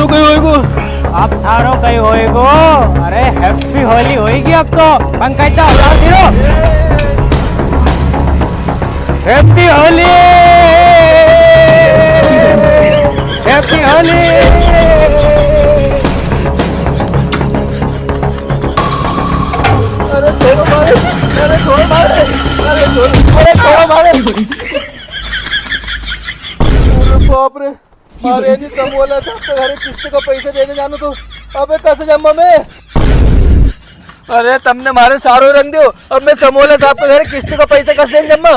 कहीं होएगो। अब थारो कहीं होएगो। अरे हैप्पी होली होएगी अब तो। पंकज दा हजार दिरो। Happy Holi, happy Holi. अरे छोड़ो मारे, अरे छोड़ो मारे, अरे छोड़ो मारे। अरे बाप रे, मारे जी समोला साहब के घरे किस्त का पैसे देने जानो तो अबे कैसे जम्मा में। अरे तुमने मारे सारो रंग दियो, अब मैं समोला साहब के घरे किस्त का पैसा कैसे देने जम्मा।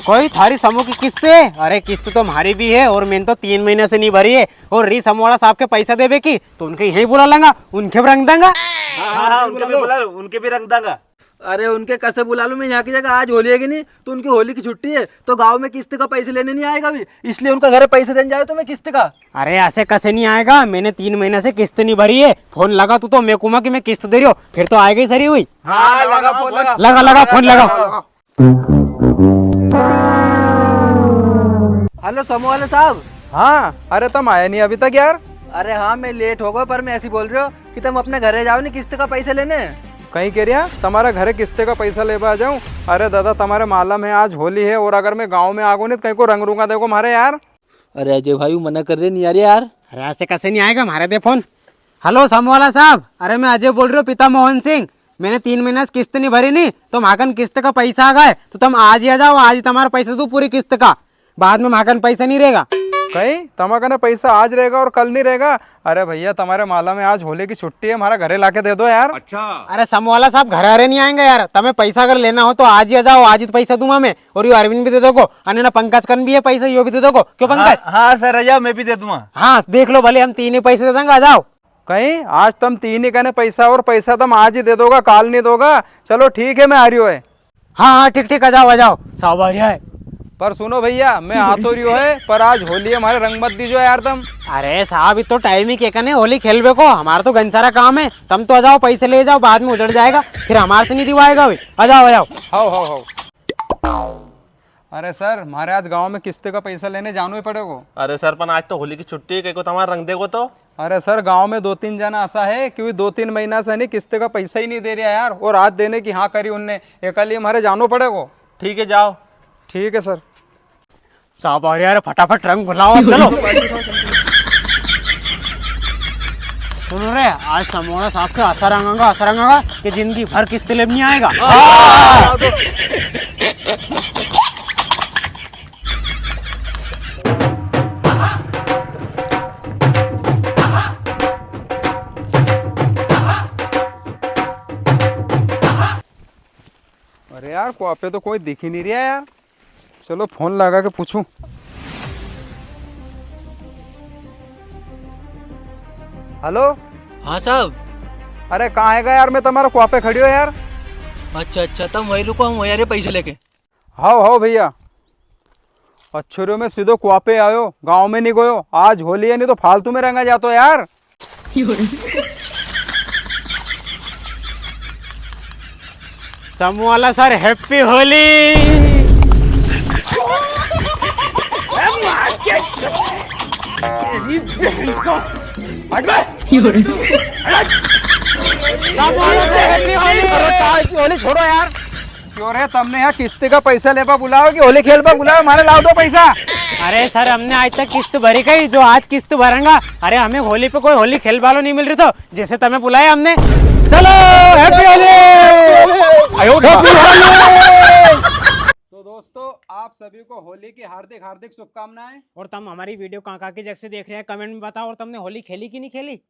कोई थारी समूह की किस्त है? अरे किस्त तो हमारी भी है और मैंने तो 3 महीने से नहीं भरी है। और री समोला साहब के पैसा देवे की तो उनके यही बुला लेंगा, उनके भी रंग देंगा। हाँ, उनके भी बुला लो, उनके भी रंग देंगा। अरे उनके कैसे बुला लूं मैं, यहाँ की जगह आज होली है कि नहीं, तो उनकी होली की छुट्टी है तो गांव में किस्त का पैसे लेने नहीं आएगा भी, इसलिए उनका घर पैसे देने जाए तो मैं किस्त का। अरे ऐसे कैसे नहीं आएगा, मैंने 3 महीने से किस्त नहीं भरी है। फोन लगा तू तो मैं कुमा कि मैं किस्त दे रही हूँ, फिर तो आएगा ही सरी हुई। हाँ, लगा फोन लगा। लगा लगा फोन लगा। हेलो समूह वाले साहब। हाँ, अरे तुम आया नहीं अभी तक यार। अरे हाँ मैं लेट हो गया, पर मैं ऐसी बोल रही हो कि तुम अपने घरे जाओ नहीं किस्त का पैसे लेने। कहीं कह रिया तुम्हारे घरे किस्ते का पैसा ले आ जाऊं। अरे दादा तुम्हारे मालूम है आज होली है और अगर मैं गांव में आगू नहीं तो कहीं को रंग रूंगा देखो मारे यार। अरे अजय भाई मना कर रहे नहीं यार यार। अरे ऐसे कैसे नहीं आएगा, हमारे दे फोन। हेलो समूह वाला साहब, अरे मैं अजय बोल रही हूँ, पिता मोहन सिंह। मैंने 3 महीने से किस्त नहीं भरी नहीं, तो माकन किस्त का पैसा आ गए तो तुम आज ही आ जाओ। आज ही तुम्हारा पैसा दो पूरी किस्त का, बाद में माकन पैसा नहीं रहेगा। कहीं तुम्हारा ना पैसा आज रहेगा और कल नहीं रहेगा। अरे भैया तुम्हारे माला में आज होली की छुट्टी है, हमारा घरे लाके दे दो यार। अच्छा, अरे समूह वाला साहब घर आ रहे नहीं आएंगे यार, तुम्हें पैसा अगर लेना हो तो आज ही आ जाओ, आज ही तो पैसा दूंगा मैं। और ये अरविंद भी दे दोगे, अन्य ना पंकज कन भी है पैसा, ये भी दे दोगे। क्यों पंकज? हाँ सर, रजा मैं भी दे दूंगा। हाँ देख लो भले, हम 3 ही पैसे दे देंगे, आ जाओ। कहीं आज तुम 3 ही कहने पैसा और पैसा तुम आज ही दे दोगा, काल नहीं दोगा। चलो ठीक है मैं आ रही हूँ। हाँ हाँ ठीक ठीक, आ जाओ आ जाओ, साहब आ रहा है। पर सुनो भैया मैं आ तो रही है, पर आज होली है, हमारे रंग मत दीजो यार तुम। अरे साहब इतो टाइम ही क्या होली खेलवे को, हमारा तो गंसारा काम है। तुम तो आ जाओ, पैसे ले जाओ, बाद में उजड़ जाएगा, फिर हमारे से नहीं दिवाएगा भाई। आ जाओ आ जाओ। हाउ। अरे सर हमारे आज गांव में किस्ते का पैसा लेने जानो ही पड़ेगा। अरे सर पर आज तो होली की छुट्टी है, कहीं को तुम्हारा रंग देगो तो। अरे सर गांव में 2-3 जना ऐसा है क्योंकि 2-3 महीना से नहीं किस्ते का पैसा ही नहीं दे रहा यार, और आज देने की हाँ करी उनने, एक लिए हमारे जानो पड़ेगा। ठीक है जाओ। ठीक है सर। साहब आ यार, फटाफट रंग घुलाओ अब, चलो। सुनो रे, आज समोला साहब के असर रंगागा कि जिंदगी भर किस्त ले नहीं आएगा। अरे यार पे तो कोई दिख ही नहीं रहा यार, चलो फोन लगा के पूछूं। हेलो। हाँ साहब। अरे कहाँ है यार, मैं तुम्हारा कुआ पे खड़ी हो यार। अच्छा तुम वही रुको, हम वही आ रहे पैसे लेके। हाउ भैया। अच्छे में सीधो कुआ पे आयो, गांव में नहीं गयो। आज होली है नहीं तो फालतू में रंगा जातो यार। समूह वाला सर हैप्पी होली। होली छोड़ो यार। क्यों रे तुमने यहाँ किस्ते का पैसा लेपा बुलाओ कि होली खेल पा बुलाओ, हमारे लाओ दो पैसा। अरे सर हमने आज तक किस्त भरी गई, जो आज किस्त भरेंगा। अरे हमें होली पे कोई होली खेल वालों नहीं मिल रही, तो जैसे तुम्हें बुलाया हमने। चलो हैप्पी होली। तो दोस्तों आप सभी को होली की हार्दिक हार्दिक शुभकामनाएं। और तुम हमारी वीडियो कहाँ की जगह से देख रहे हैं, कमेंट में बताओ। और तुमने होली खेली कि नहीं खेली?